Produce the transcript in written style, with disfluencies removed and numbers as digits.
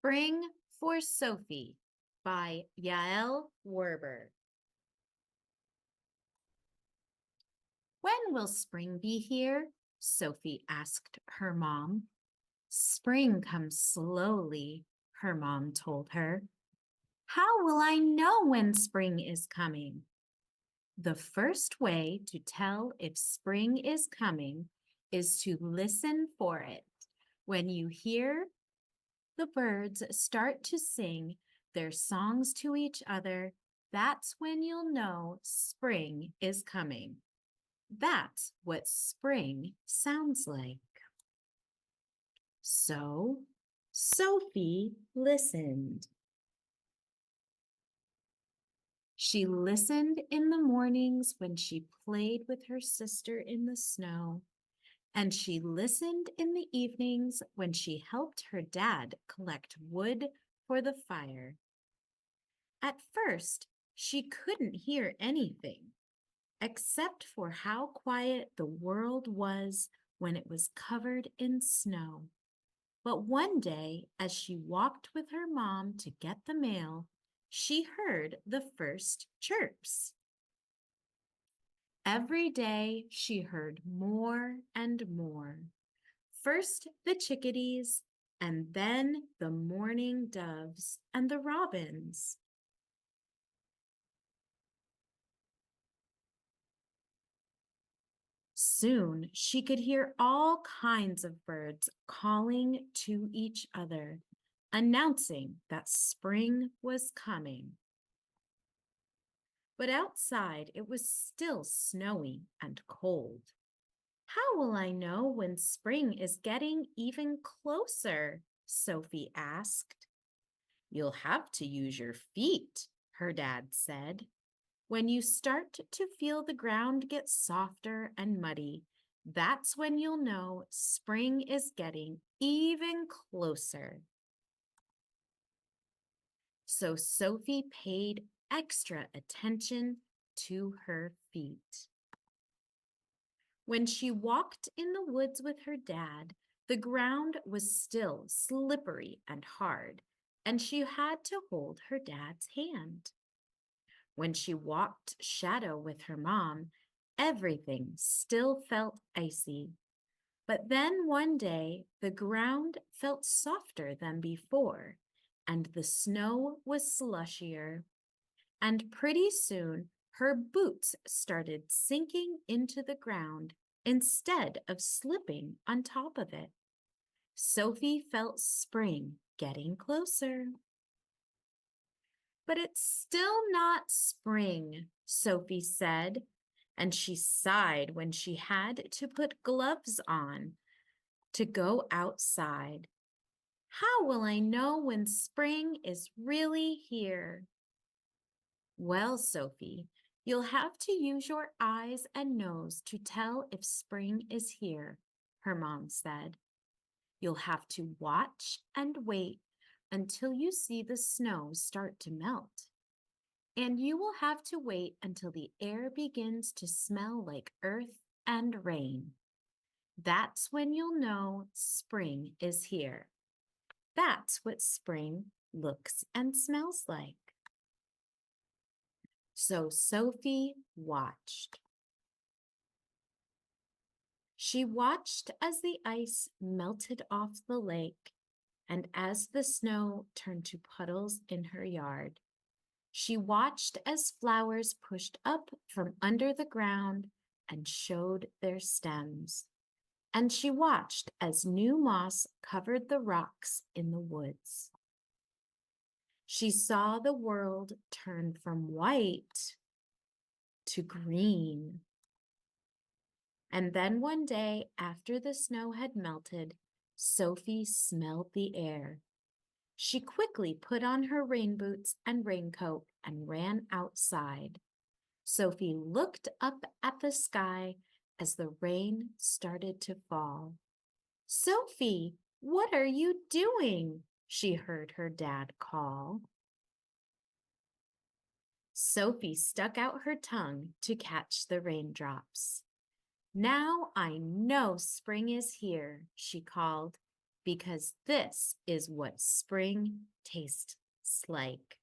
Spring for Sophie by Yael Werber. When will spring be here? Sophie asked her mom. Spring comes slowly, her mom told her. How will I know when spring is coming? The first way to tell if spring is coming is to listen for it. When you hear the birds start to sing their songs to each other, that's when you'll know spring is coming. That's what spring sounds like. So Sophie listened. She listened in the mornings when she played with her sister in the snow, and she listened in the evenings when she helped her dad collect wood for the fire. At first, she couldn't hear anything, except for how quiet the world was when it was covered in snow. But one day, as she walked with her mom to get the mail, she heard the first chirps. Every day, she heard more and more. First the chickadees, and then the mourning doves and the robins. Soon she could hear all kinds of birds calling to each other, announcing that spring was coming. But outside it was still snowy and cold. How will I know when spring is getting even closer? Sophie asked. You'll have to use your feet, her dad said. When you start to feel the ground get softer and muddy, that's when you'll know spring is getting even closer. So Sophie paid extra attention to her feet. When she walked in the woods with her dad, the ground was still slippery and hard, and she had to hold her dad's hand. When she walked shadow with her mom, everything still felt icy. But then one day, the ground felt softer than before, and the snow was slushier. And pretty soon, her boots started sinking into the ground instead of slipping on top of it. Sophie felt spring getting closer. But it's still not spring, Sophie said, and she sighed when she had to put gloves on to go outside. How will I know when spring is really here? Well, Sophie, you'll have to use your eyes and nose to tell if spring is here, her mom said. You'll have to watch and wait until you see the snow start to melt. And you will have to wait until the air begins to smell like earth and rain. That's when you'll know spring is here. That's what spring looks and smells like. So Sophie watched. She watched as the ice melted off the lake and as the snow turned to puddles in her yard. She watched as flowers pushed up from under the ground and showed their stems. And she watched as new moss covered the rocks in the woods. She saw the world turn from white to green. And then one day, after the snow had melted, Sophie smelled the air. She quickly put on her rain boots and raincoat and ran outside. Sophie looked up at the sky as the rain started to fall. Sophie, what are you doing? She heard her dad call. Sophie stuck out her tongue to catch the raindrops. Now I know spring is here, she called. because this is what spring tastes like.